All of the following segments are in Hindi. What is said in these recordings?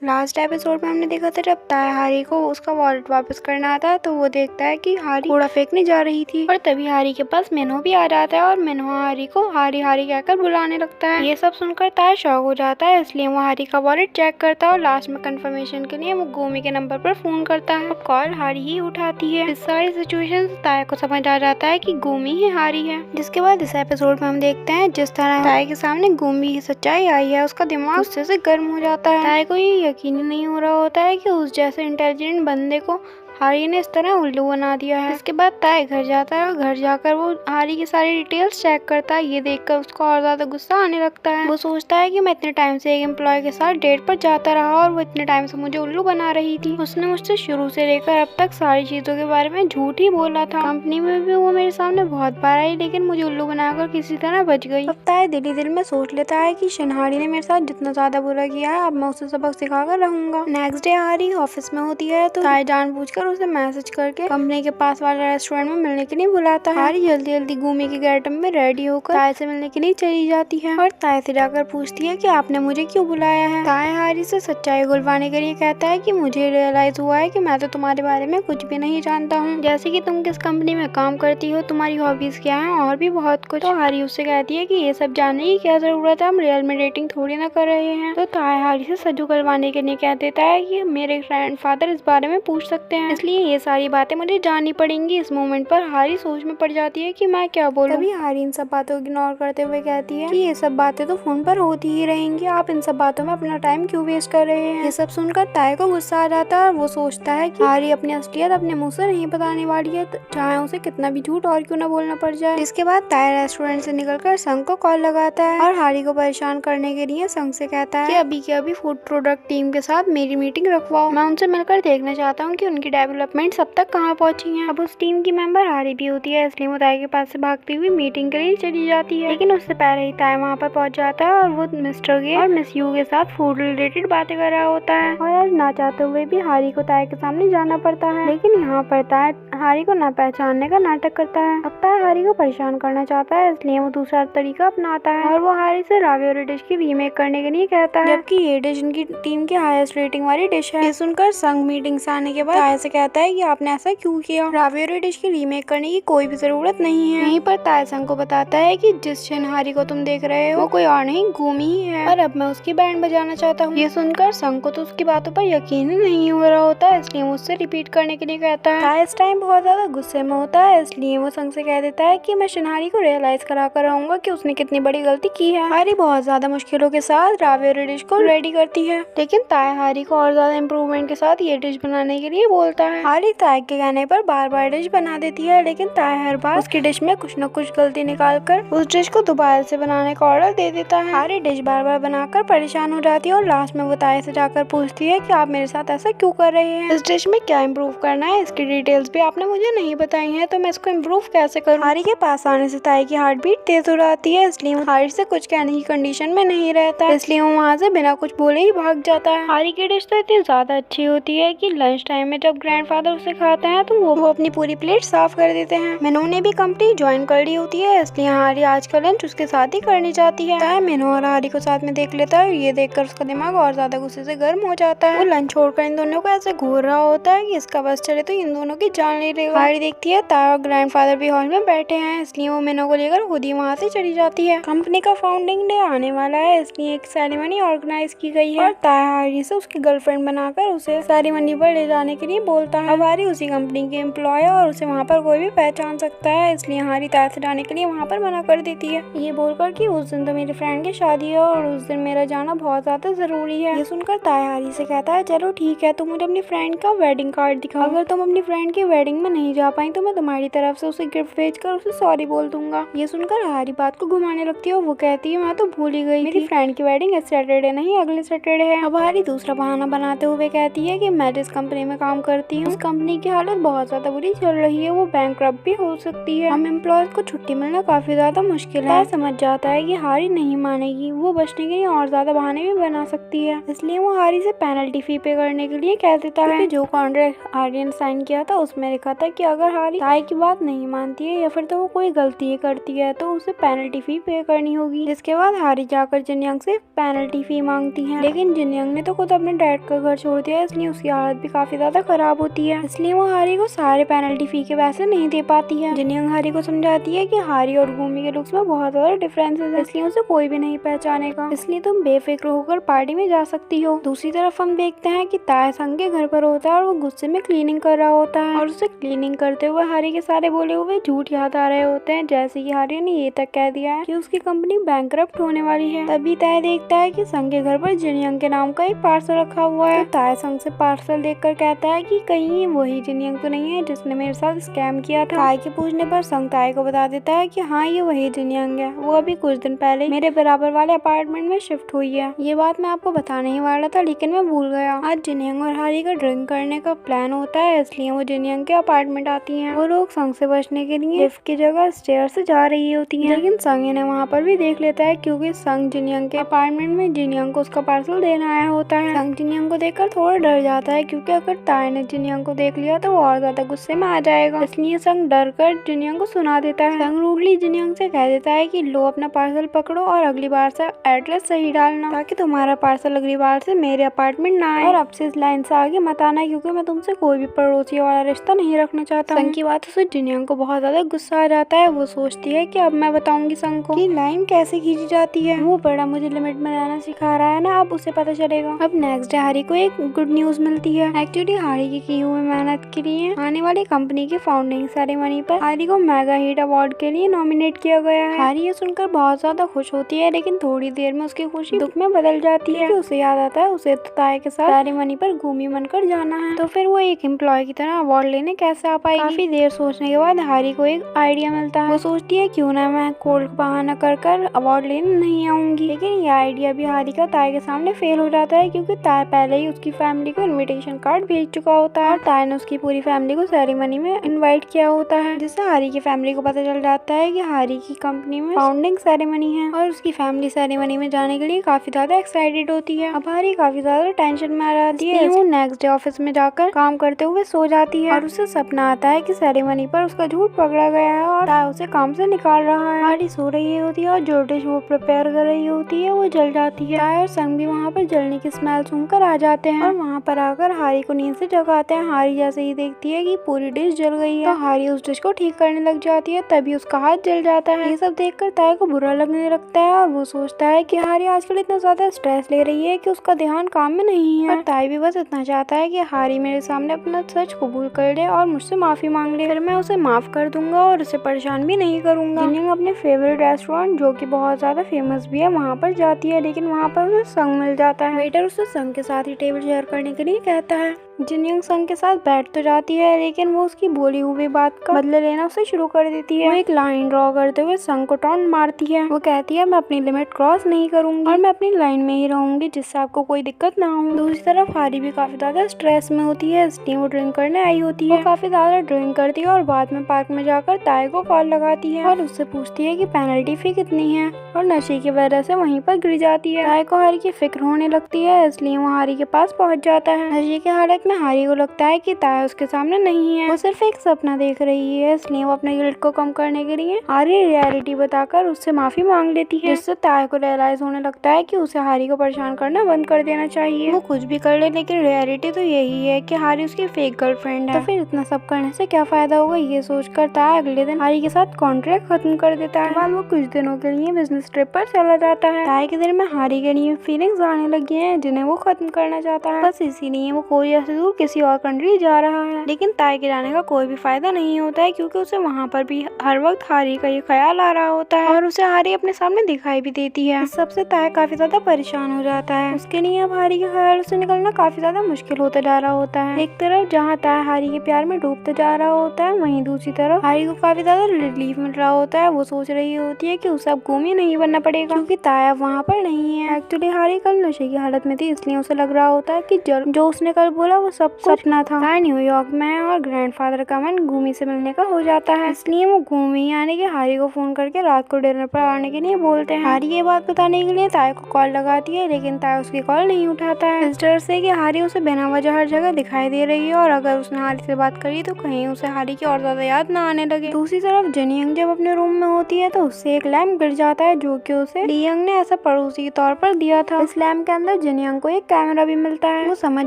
लास्ट एपिसोड में हमने देखा था जब ताया हारी को उसका वॉलेट वापस करना आता है तो वो देखता है कि हारी कूड़ा फेंकने जा रही थी और तभी हारी के पास मिन्हो भी आ जाता है और मिन्हो हारी को हारी हारी कहकर बुलाने लगता है। ये सब सुनकर ताया शॉक हो जाता है, इसलिए वो हारी का वॉलेट चेक करता है और लास्ट में कंफर्मेशन के लिए वो गोमी के नंबर पर फोन करता है और कॉल हारी ही उठाती है। इस सारी सिचुएशन से ताया को समझ आ जाता है कि गोमी ही हारी है। जिसके बाद इस एपिसोड में हम देखते हैं जिस तरह ताया के सामने गोमी की सच्चाई आई है उसका दिमाग उससे से गर्म हो जाता है। ताया को ये यकीन ही नहीं हो रहा होता है कि उस जैसे इंटेलिजेंट बंदे को हारी ने इस तरह उल्लू बना दिया है। इसके बाद ताया घर जाता है और घर जाकर वो हारी की सारी डिटेल्स चेक करता है। ये देखकर उसको और ज्यादा गुस्सा आने लगता है। वो सोचता है कि मैं इतने टाइम से एक एम्प्लॉय के साथ डेट पर जाता रहा और वो इतने टाइम से मुझे उल्लू बना रही थी। उसने मुझसे शुरू से लेकर अब तक सारी चीजों के बारे में झूठ ही बोला था। कंपनी में भी वो मेरे सामने बहुत बार आई लेकिन मुझे उल्लू बनाकर किसी तरह बच गई। अब ताया दिल ही दिल में सोच लेता है कि शनहारी ने मेरे साथ जितना ज्यादा बुरा किया है अब मैं उसे सबक सिखाकर रहूंगा। नेक्स्ट डे हारी ऑफिस में होती है तो ताया जानबूझकर उसे मैसेज करके कंपनी के पास वाले रेस्टोरेंट में मिलने के लिए बुलाता है। हारी जल्दी जल्दी गोमी के गेटअप में रेडी होकर ताया से मिलने के लिए चली जाती है और ताया से जाकर पूछती है कि आपने मुझे क्यों बुलाया है। ताया हारी से सच्चाई गुलवाने के लिए कहता है कि मुझे रियलाइज हुआ है कि मैं तो तुम्हारे बारे में कुछ भी नहीं जानता हूँ, जैसे कि तुम किस कंपनी में काम करती हो, तुम्हारी हॉबीज क्या है और भी बहुत कुछ। तो हारी उससे कहती है कि ये सब जानने की क्या जरूरत है, हम रियल में डेटिंग थोड़ी ना कर रहे हैं। तो ताया हारी से सच गुलवाने के लिए कह देता है कि मेरे ग्रैंडफादर इस बारे में पूछ सकते हैं, इसलिए ये सारी बातें मुझे जाननी पड़ेंगी। इस मोमेंट पर हारी सोच में पड़ जाती है कि मैं क्या बोलूं। तभी हारी इन सब बातों को इग्नोर करते हुए कहती है कि ये सब बातें तो फोन पर होती ही रहेंगी, आप इन सब बातों में अपना टाइम क्यों वेस्ट कर रहे हैं। ये सब सुनकर ताया को गुस्सा आ जाता है और वो सोचता है कि हारी अपनी असलियत अपने मुंह से नहीं बताने वाली है, चाहे उसे कितना भी झूठ और क्यों ना बोलना पड़ जाए। इसके बाद ताया रेस्टोरेंट से निकलकर संग को कॉल लगाता है और हारी को परेशान करने के लिए संग से कहता है कि अभी के अभी फूड प्रोडक्ट टीम के साथ मेरी मीटिंग रखवाओ, मैं उनसे मिलकर देखना चाहता हूँ कि उनकी डेवलपमेंट अब तक कहाँ पहुंची है। अब उस टीम की मेंबर हारी भी होती है, इसलिए वो ताया के पास से भागती हुई मीटिंग के लिए चली जाती है, लेकिन उससे पहले ही ताया वहाँ पर पहुंच जाता है और वो मिस्टर गे और मिस यू के साथ फूड रिलेटेड बातें कर रहा होता है और आज ना चाहते हुए भी हारी को ताया के सामने जाना पड़ता है। लेकिन यहाँ पर ताया हारी को ना पहचानने का नाटक करता है। अब ताया हारी को परेशान करना चाहता है, इसलिए वो दूसरा तरीका अपनाता है और वो हारी से रावियोली डिश की रीमेक करने के लिए कहता है, जबकि ये डिश उनकी टीम की हाईएस्ट रेटिंग वाली डिश है। ये सुनकर संग मीटिंग से आने के बाद ताया से कहता है कि आपने ऐसा क्यों किया, रावियोली डिश की रीमेक करने की कोई भी जरूरत नहीं है। यहीं पर ताया संग को बताता है कि जिस शनहारी को तुम देख रहे हो वो कोई और नहीं गोमी ही है और अब मैं उसकी बैंड बजाना चाहता हूँ। ये सुनकर संग को तो उसकी बातों पर यकीन ही नहीं हो रहा होता है, इसलिए वो उससे रिपीट करने के लिए कहता है। ताया इस टाइम बहुत ज्यादा गुस्से में होता है, इसलिए वो संग से कह देता है कि मैं शनहारी को रियलाइज करा कर रहूंगा कि उसने कितनी बड़ी गलती की है। हारी बहुत ज्यादा मुश्किलों के साथ रावियोली डिश को रेडी करती है, लेकिन ताया हारी को और ज्यादा इम्प्रूवमेंट के साथ ये डिश बनाने के लिए बोलता है। हारी ताया के कहने पर बार बार डिश बना देती है, लेकिन ताया हर बार उसकी डिश में कुछ न कुछ गलती निकाल कर उस डिश को दोबारा से बनाने का ऑर्डर दे देता है। हारी डिश बार बार बनाकर परेशान हो जाती है और लास्ट में वो ताया से जाकर पूछती है कि आप मेरे साथ ऐसा क्यों कर रहे हैं, इस डिश में क्या इम्प्रूव करना है, इसकी डिटेल्स भी आपने मुझे नहीं बताई है, तो मैं इसको इम्प्रूव कैसे करूँ। हारी के पास आने से ताया की हार्ट बीट तेज हो जाती है, इसलिए वो हारी से कुछ कहने की कंडीशन में नहीं रहता, इसलिए वो वहाँ से बिना कुछ बोले ही भाग जाता है। हारी की डिश तो इतनी ज्यादा अच्छी होती है कि लंच टाइम में जब ग्रैंडफादर उसे खाते हैं तो वो अपनी पूरी प्लेट साफ कर देते हैं। मिन्हो ने भी कंपनी ज्वाइन कर ली होती है, इसलिए हारी आज का लंच उसके साथ ही करनी चाहती है। ताया मिन्हो और हारी को साथ में देख लेता है, ये देखकर उसका दिमाग और ज्यादा गुस्से से गर्म हो जाता है। वो लंच छोड़कर इन दोनों को ऐसे घूर रहा होता है कि इसका बस चले तो इन दोनों की जान ले लेगा। हारी देखती है ताया और ग्रैंडफादर भी हॉल में बैठे हैं, इसलिए वो मिन्हो को लेकर खुद ही वहाँ से चली जाती है। कंपनी का फाउंडिंग डे आने वाला है, इसलिए एक सेरेमनी ऑर्गेनाइज की गई है और ताया हारी से उसकी गर्लफ्रेंड बनाकर उसे सेरेमनी पर ले जाने के लिए बोलता है। अब हारी उसी कंपनी के एम्प्लॉय है और उसे वहाँ पर कोई भी पहचान सकता है, इसलिए हारी ताया से जाने के लिए वहाँ पर मना कर देती है, ये बोलकर कि उस दिन तो मेरी फ्रेंड की शादी है और उस दिन मेरा जाना बहुत ज्यादा जरूरी है। ये सुनकर ताया हारी से कहता है चलो ठीक है, तुम मुझे अपनी फ्रेंड का वेडिंग कार्ड दिखाओ, अगर तुम अपनी फ्रेंड की वेडिंग में नहीं जा पाई तो मैं तुम्हारी तरफ से उसे गिफ्ट भेजकर उसे सॉरी बोल दूंगा। ये सुनकर हारी बात को घुमाने लगती है और वो कहती है मैं तो भूल ही गई, मेरी फ्रेंड की वेडिंग इस सैटरडे नहीं अगले सैटरडे है। अब हारी दूसरा बहाना बनाते हुए कहती है कि मैं जिस कंपनी में काम करती जाती हूँ। उस कंपनी की हालत बहुत ज्यादा बुरी चल रही है, वो बैंकरप्ट भी हो सकती है। हम एम्प्लॉयज को छुट्टी मिलना काफी ज्यादा मुश्किल है। समझ जाता है कि हारी नहीं मानेगी, वो बचने के लिए और ज्यादा बहाने भी बना सकती है, इसलिए वो हारी से पेनल्टी फी पे करने के लिए कह देता है। जो कॉन्ट्रैक्ट हारी ने साइन किया था उसमें लिखा था कि अगर हारी ताई की बात नहीं मानती है या फिर तो वो कोई गलती करती है तो उसे पेनल्टी फी पे करनी होगी। जिसके बाद हारी जाकर जिनयंग से पेनल्टी फी मांगती है, लेकिन जिनयंग ने तो खुद अपने डैड का घर छोड़ दिया, इसलिए उसकी हालत भी काफी ज्यादा खराब होती है, इसलिए वो हारी को सारे पेनल्टी फी के पैसे नहीं दे पाती है। जिनयंग हारी को समझाती है कि हारी और गुमी के लुक्स में बहुत ज्यादा डिफरेंसेस है, इसलिए उसे कोई भी नहीं पहचानेगा, इसलिए तुम बेफिक्र होकर पार्टी में जा सकती हो। दूसरी तरफ हम देखते हैं कि ताय संग के घर पर होता है और वो गुस्से में क्लीनिंग कर रहा होता है और उसे क्लीनिंग करते हुए हारी के सारे बोले हुए झूठ याद आ रहे होते हैं, जैसे कि हारी ने ये तक कह दिया है कि उसकी कंपनी बैंकरप्ट होने वाली है। तभी ताय देखता है कि संग के घर पर जिनयंग के नाम का एक पार्सल रखा हुआ है। तो ताय संग से पार्सल देखकर कहता है कि कहीं ये वही जिनयंग तो नहीं है जिसने मेरे साथ स्कैम किया था। ताय के पूछने पर संग ताय को बता देता है कि हाँ ये वही जिनयंग है, वो अभी कुछ दिन पहले मेरे बराबर वाले अपार्टमेंट में शिफ्ट हुई है। ये बात मैं आपको बताने ही वाला था लेकिन मैं भूल गया। आज जिनयंग और हारी का ड्रिंक करने का प्लान होता है, इसलिए वो जिनयंग के अपार्टमेंट आती हैं। वो लोग संग से बचने के लिए लिफ्ट की जगह स्टेयर से जा रही होती हैं, लेकिन संग इन्हें वहाँ पर भी देख लेता है क्योंकि संग जिनयंग के अपार्टमेंट में जिनयंग को उसका पार्सल देना आया होता है। संग जिनयंग को देखकर थोड़ा डर जाता है क्योंकि अगर ताय ने जिनयंग को देख लिया तो वो और ज्यादा गुस्से में आ जाएगा, इसलिए संग डर कर जिनयंग को सुना देता है। संग रूडली जिनयंग से कह देता है कि लो अपना पार्सल पकड़ो और अगली बार से एड्रेस सही डालना ताकि तुम्हारा पार्सल अगली बार से मेरे अपार्टमेंट ना आए, और अब से इस लाइन से आगे मत आना क्योंकि मैं तुमसे कोई भी पड़ोसी वाला रिश्ता नहीं रखना चाहता। संग की बातों से जिनयंग को बहुत ज्यादा गुस्सा आ जाता है। वो सोचती है कि अब मैं बताऊंगी संग को कि लाइन कैसे खींची जाती है, वो बड़ा मुझे लिमिट में रहना सिखा रहा है ना, अब उसे पता चलेगा। अब नेक्स्ट डे हारी को एक गुड न्यूज मिलती है। एक्चुअली हारी की हुई मेहनत के लिए आने वाली कंपनी की फाउंडिंग सेरेमनी पर हारी को मेगा हिट अवार्ड के लिए नॉमिनेट किया गया है। हारी ये सुनकर बहुत ज्यादा खुश होती है, लेकिन थोड़ी देर में उसकी खुशी दुख में बदल जाती है। उसे याद आता है उसे तो ताय के साथ सेरेमनी पर घूमी बनकर जाना है, तो फिर वो एक एम्प्लॉय की तरह अवार्ड लेने कैसे आ पाएगी। काफी देर सोचने के बाद हारी को एक आइडिया मिलता है। वो सोचती है क्यों ना मैं कोल्ड बहाना कर कर अवार्ड लेने नहीं आऊंगी, लेकिन ये आइडिया भी हारी का ताय के सामने फेल हो जाता है क्योंकि ताय पहले ही उसकी फैमिली को इनविटेशन कार्ड भेज चुका होता है और ताय ने उसकी पूरी फैमिली को सेरेमनी में इनवाइट किया होता है, जिससे हारी की फैमिली को पता चल जाता है कि हारी की कंपनी में फाउंडिंग सेरेमनी है और उसकी फैमिली सेरेमनी में जाने के लिए काफी ज्यादा एक्साइटेड होती है। अब हारी काफी ज्यादा टेंशन में आ जाती है, वो नेक्स्ट डे ऑफिस में जाकर काम करते हुए सो जाती है और उसे सपना आता है कि सेरेमनी पर उसका झूठ पकड़ा गया है और ताय उसे काम से निकाल रहा है। हारी सो रही होती है और जो डिश वो प्रिपेयर कर रही होती है वो जल जाती है। ताय और संग भी वहाँ पर जलने की स्मेल सुनकर आ जाते हैं और वहाँ पर आकर हारी को नींद से जगाते हैं। हारी जैसे ही देखती है कि पूरी डिश जल गई है तो हारी उस डिश को ठीक करने लग जाती है, तभी उसका हाथ जल जाता है। ये सब देखकर ताय को बुरा लगने लगता है और वो सोचता है कि हारी आजकल इतना ज्यादा स्ट्रेस ले रही है कि उसका ध्यान काम में नहीं है। और ताय भी बस इतना चाहता है कि हारी मेरे सामने अपना सच कबूल कर ले और मुझसे माफी मांग ले, फिर मैं उसे माफ कर दूंगा और उसे परेशान भी नहीं करूंगा। जिनयंग अपने फेवरेट रेस्टोरेंट जो कि बहुत ज्यादा फेमस भी है वहाँ पर जाती है, लेकिन वहाँ पर उसे संग मिल जाता है। वेटर उसे संग के साथ ही टेबल शेयर करने के लिए कहता है। जिनयंग संग के साथ बैठ तो जाती है, लेकिन वो उसकी बोली हुई बात का बदला लेना उसे शुरू कर देती है। वो एक लाइन ड्रॉ करते हुए संग को टॉन्ट मारती है। वो कहती है मैं अपनी लिमिट क्रॉस नहीं करूंगी और मैं अपनी लाइन में ही रहूंगी जिससे आपको कोई दिक्कत ना हो। दूसरी तरफ हारी भी काफी ज्यादा स्ट्रेस में होती है, इसलिए वो ड्रिंक करने आई होती है। वो काफी ज्यादा ड्रिंक करती है और बाद में पार्क में जाकर ताय को कॉल लगाती है और उससे पूछती है कि पेनल्टी फी कितनी है, और नशे की वजह से वहीं पर गिर जाती है। ताय को हारी की फिक्र होने लगती है, इसलिए वो हारी के पास पहुंच जाता है। नशे की हालत में हारी को लगता है कि ताय उसके सामने नहीं है, वो सिर्फ एक सपना देख रही है, इसलिए वो अपने गिल्ट को कम करने के लिए हारी रियलिटी बताकर उससे माफी मांग लेती है, जिससे ताय को रियलाइज होने लगता है कि उसे हारी को परेशान करना बंद कर देना चाहिए। वो कुछ भी कर ले लेकिन रियलिटी तो यही है कि हारी उसकी फेक गर्लफ्रेंड है, तो फिर इतना सब करने से क्या फायदा होगा। ये सोचकर ताय अगले दिन हारी के साथ कॉन्ट्रैक्ट खत्म कर देता है। बाद वो कुछ दिनों के लिए बिजनेस ट्रिप पर चला जाता है। ताय के दिल में हारी के लिए फीलिंग्स आने लगी हैं जिन्हें वो खत्म करना चाहता है, बस इसीलिए वो कोरिया से दूर किसी और कंट्री जा रहा है। लेकिन ताय के जाने का कोई भी फायदा नहीं होता है क्योंकि उसे वहाँ पर भी हर वक्त हारी का ये ख्याल आ रहा होता है और उसे हारी अपने सामने दिखाई भी देती है। इस सबसे ताय काफी ज्यादा परेशान हो जाता है। उसके लिए अब हारी के ख्याल से निकलना काफी ज्यादा मुश्किल होता जा रहा होता है। एक तरफ जहाँ ताय हारी के प्यार में डूबता जा रहा होता है, वहीं दूसरी तरफ हारी को काफी ज्यादा रिलीफ मिल रहा होता है। वो सोच रही होती है कि उसे अब गुम ही नहीं बनना पड़ेगा क्योंकि ताय वहाँ पर नहीं है। एक्चुअली हारी कल नशे की हालत में थी, इसलिए उसे लग रहा होता है कि जो उसने कल बोला वो सब सपना था। ताया न्यूयॉर्क में और ग्रैंडफादर का मन गुमी से मिलने का हो जाता है, इसलिए वो गुमी यानी कि हारी को फोन करके रात को डिनर पर आने के लिए बोलते हैं। हारी ये बात बताने के लिए ताया को कॉल लगाती है, लेकिन ताया उसकी कॉल नहीं उठाता है। इस डर से कि हारी उसे बिना वजह हर जगह दिखाई दे रही है और अगर उसने हारी से बात करी तो कहीं उसे हारी की और ज्यादा याद ना आने लगे। दूसरी तरफ जिनयंग जब अपने रूम में होती है तो उससे एक लैम्प गिर जाता है जो कि उसे लीयंग ने ऐसा पड़ोसी के तौर पर दिया था। इस लैम्प के अंदर जिनयंग को एक कैमरा भी मिलता है। वो समझ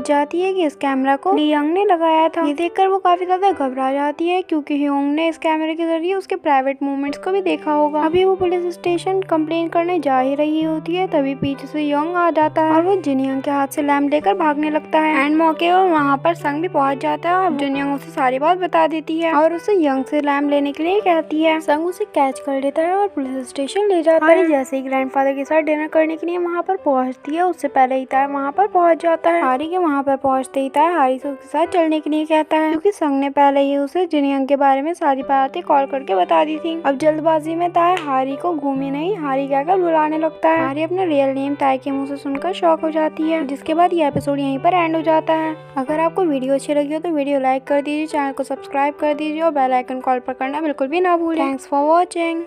जाती है कि इस कैमरा को लीयंग ने लगाया था। ये देखकर वो काफी ज्यादा घबरा जाती है क्योंकि ह्योंग ने इस कैमरे के जरिए उसके प्राइवेट मूवमेंट्स को भी देखा होगा। अभी वो पुलिस स्टेशन कंप्लेन करने जा ही रही होती है, तभी पीछे से यंग आ जाता है और वो जिनयंग के हाथ से लैम्प लेकर भागने लगता है। एंड मौके पर वहाँ पर संग भी पहुँच जाता है और जिनयंग उसे सारी बात बता देती है और उसे यंग से लैम्प लेने के लिए कहती है। संग उसे कैच कर लेता है और पुलिस स्टेशन ले जाता है। जैसे ही ग्रैंडफादर के साथ डिनर करने के लिए वहाँ पर पहुँचती है, उससे पहले ही ताया वहाँ पर पहुँच जाता है। हारी के वहाँ पर पहुँचते ही ताया हारी से उसके साथ चलने के लिए कहता है क्योंकि संग ने पहले ही उसे जिनयंग के बारे में सारी बातें कॉल करके बता दी थी। अब जल्दबाजी में ताया हारी को घूमी नहीं हारी कहकर बुलाने लगता है। हारी अपना रियल नेम ताया के मुँह से सुनकर शॉक हो जाती है, जिसके बाद ये एपिसोड यहीं पर एंड हो जाता है। अगर आपको वीडियो अच्छी लगी हो तो वीडियो लाइक कर दीजिए, चैनल को सब्सक्राइब कर दीजिए और बेल आइकन कॉल पर करना बिल्कुल भी ना भूलें। Thanks for watching.